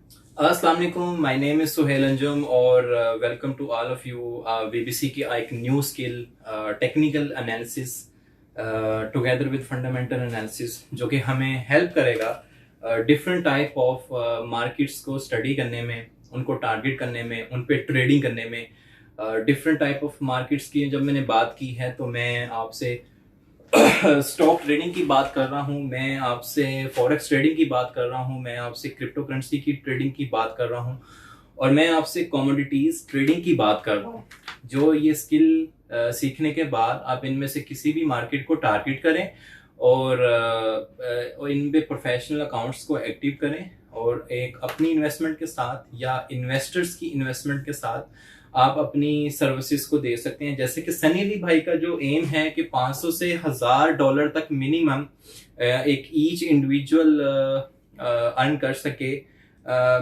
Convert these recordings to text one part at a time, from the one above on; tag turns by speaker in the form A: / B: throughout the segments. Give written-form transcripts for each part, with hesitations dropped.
A: अस्सलाम वालेकुम, my name is Suhail Anjum और welcome to all of you. BBC की एक new skill technical analysis together with fundamental analysis, जो कि हमें हेल्प करेगा डिफरेंट टाइप ऑफ मार्केट्स को स्टडी करने में, उनको टारगेट करने में, उन पे ट्रेडिंग करने में। डिफरेंट टाइप ऑफ मार्केट्स की जब मैंने बात की है तो मैं आपसे स्टॉक ट्रेडिंग की बात कर रहा हूँ, मैं आपसे फॉरेक्स ट्रेडिंग की बात कर रहा हूँ, मैं आपसे क्रिप्टो करेंसी की ट्रेडिंग की बात कर रहा हूँ और मैं आपसे कमोडिटीज ट्रेडिंग की बात कर रहा हूँ। जो ये स्किल सीखने के बाद आप इनमें से किसी भी मार्केट को टारगेट करें और इन पे प्रोफेशनल अकाउंट्स को एक्टिव करें और एक अपनी इन्वेस्टमेंट के साथ या इन्वेस्टर्स की इन्वेस्टमेंट के साथ आप अपनी सर्विसेज को दे सकते हैं। जैसे कि सनी अली भाई का जो एम है कि 500 से $1000 तक मिनिमम एक ईच इंडिविजुअल अर्न कर सके।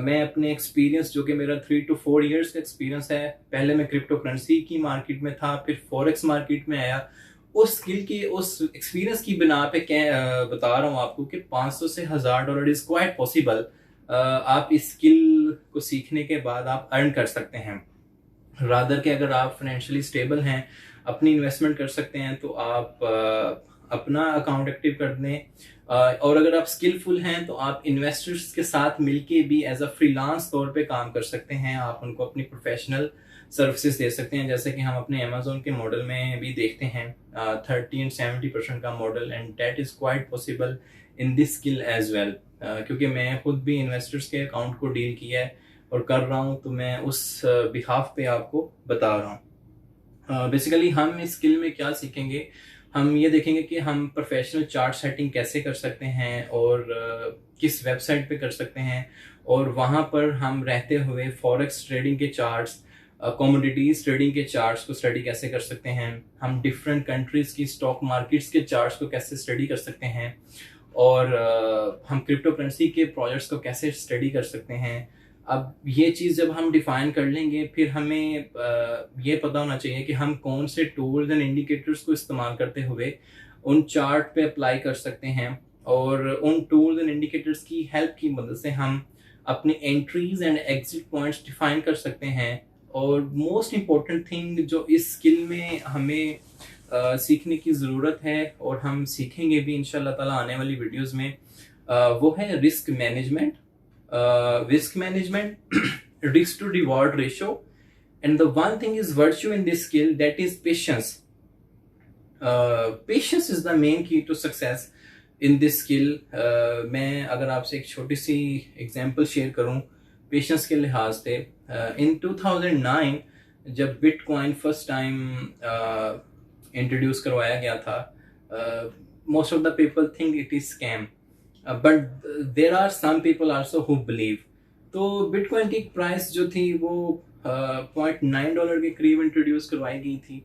A: मैं अपने एक्सपीरियंस, जो कि मेरा 3 to 4 years का एक्सपीरियंस है, पहले मैं क्रिप्टो करेंसी की मार्केट में था, फिर फॉरेक्स मार्केट में आया, उस स्किल की, उस एक्सपीरियंस की बिना पे बता रहा हूँ आपको कि 500 से $1000 इज क्वाइट पॉसिबल। आप इस स्किल को सीखने के बाद आप अर्न कर सकते हैं। रादर के अगर आप फाइनेंशियली स्टेबल हैं, अपनी इन्वेस्टमेंट कर सकते हैं, तो आप अपना अकाउंट एक्टिव कर दें। और अगर आप स्किलफुल हैं तो आप इन्वेस्टर्स के साथ मिलके भी एज अ फ्रीलांस तौर पे काम कर सकते हैं। आप उनको अपनी प्रोफेशनल सर्विसेज दे सकते हैं, जैसे कि हम अपने अमेजोन के मॉडल में भी देखते हैं 30 and 70% का model, and that is quite possible in this skill as well. क्योंकि मैं खुद भी इन्वेस्टर्स के अकाउंट को डील किया है और कर रहा हूँ, तो मैं उस बिहाफ पे आपको बता रहा हूँ। बेसिकली हम इस स्किल में क्या सीखेंगे, हम ये देखेंगे कि हम प्रोफेशनल चार्ट सेटिंग कैसे कर सकते हैं और किस वेबसाइट पे कर सकते हैं, और वहाँ पर हम रहते हुए फॉरेक्स ट्रेडिंग के चार्ट्स, कमोडिटीज ट्रेडिंग के चार्ट्स को स्टडी कैसे कर सकते हैं, हम डिफरेंट कंट्रीज की स्टॉक मार्केट्स के चार्ट्स को कैसे स्टडी कर सकते हैं, और हम क्रिप्टो करेंसी के प्रोजेक्ट्स को कैसे स्टडी कर सकते हैं। अब ये चीज़ जब हम डिफाइन कर लेंगे, फिर हमें ये पता होना चाहिए कि हम कौन से टूल्स एंड इंडिकेटर्स को इस्तेमाल करते हुए उन चार्ट पे अप्लाई कर सकते हैं, और उन टूल्स एंड इंडिकेटर्स की हेल्प की मदद से हम अपने entries and exit points define कर सकते हैं। और मोस्ट इम्पोर्टेंट थिंग जो इस स्किल में हमें सीखने की ज़रूरत है, और हम सीखेंगे भी इंशाल्लाह ताला आने वाली वीडियोस में, वो है risk management. risk to reward ratio, and the one thing is virtue in this skill, that is patience. Patience is the main key to success in this skill. मैं अगर आपसे एक छोटी सी एग्जांपल शेयर करूं patience के लिहाज से, इन 2009 जब बिटकॉइन फर्स्ट टाइम इंट्रोड्यूस करवाया गया था, most of the people think it is scam, but there are some people also who believe. तो बिटकॉइन की प्राइस जो थी वो $0.9 के करीब इंट्रोड्यूस करवाई गई थी,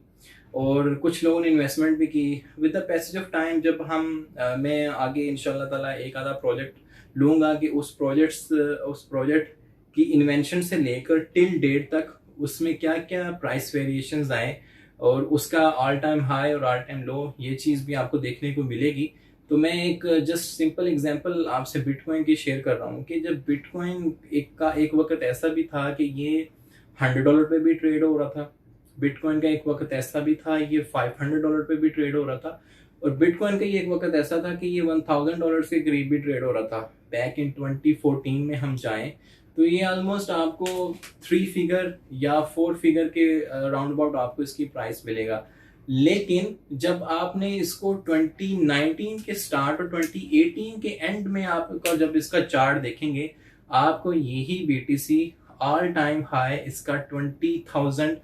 A: और कुछ लोगों ने इन्वेस्टमेंट भी की। With the passage of time, जब मैं आगे इंशाल्लाह ताला एक आधा प्रोजेक्ट लूँगा कि उस प्रोजेक्ट की इन्वेंशन से लेकर टिल डेट तक उसमें क्या क्या प्राइस वेरिएशंस आए, और उसका ऑल टाइम हाई और ऑल टाइम लो, ये चीज़ भी आपको देखने को मिलेगी। तो मैं एक जस्ट सिंपल एग्जांपल आपसे बिटकॉइन की शेयर कर रहा हूँ कि जब बिटकॉइन एक वक्त ऐसा भी था कि ये $100 पे भी ट्रेड हो रहा था, बिटकॉइन का एक वक्त ऐसा भी था ये $500 पे भी ट्रेड हो रहा था, और बिटकॉइन का ये एक वक्त ऐसा था कि ये $1000 के करीब भी ट्रेड हो रहा था। बैक इन 2014 में हम जाएं तो ये ऑलमोस्ट आपको 3 फिगर या 4 फिगर के राउंड अबाउट आपको इसकी प्राइस मिलेगा। लेकिन जब आपने इसको 2019 के स्टार्ट और 2018 के एंड में आपका जब इसका चार्ट देखेंगे, आपको यही बीटीसी ऑल टाइम हाई इसका 20,000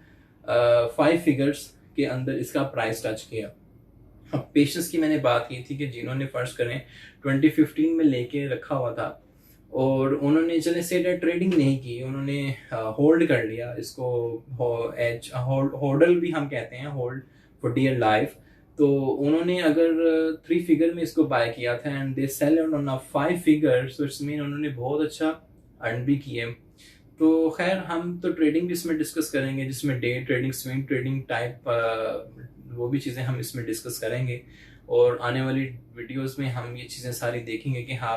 A: 5 फिगर्स के अंदर इसका प्राइस टच किया। अब पेशेंस की मैंने बात की थी कि जिन्होंने फर्स्ट करें 2015 में लेके रखा हुआ था, और उन्होंने चले से ट्रेडिंग नहीं की, उन्होंने होल्ड कर लिया इसको, होल्डल भी हम कहते हैं, होल्ड फॉर डियर लाइफ। तो उन्होंने अगर 3 फिगर में इसको बाय किया था and they sell on 5 figure, so it's mean उन्होंने बहुत अच्छा अर्न भी किए। तो खैर, हम तो ट्रेडिंग भी इसमें डिस्कस करेंगे, जिसमें day trading, swing trading type वो भी चीज़ें हम इसमें डिस्कस करेंगे, और आने वाली वीडियोस में हम ये चीज़ें सारी देखेंगे कि हाँ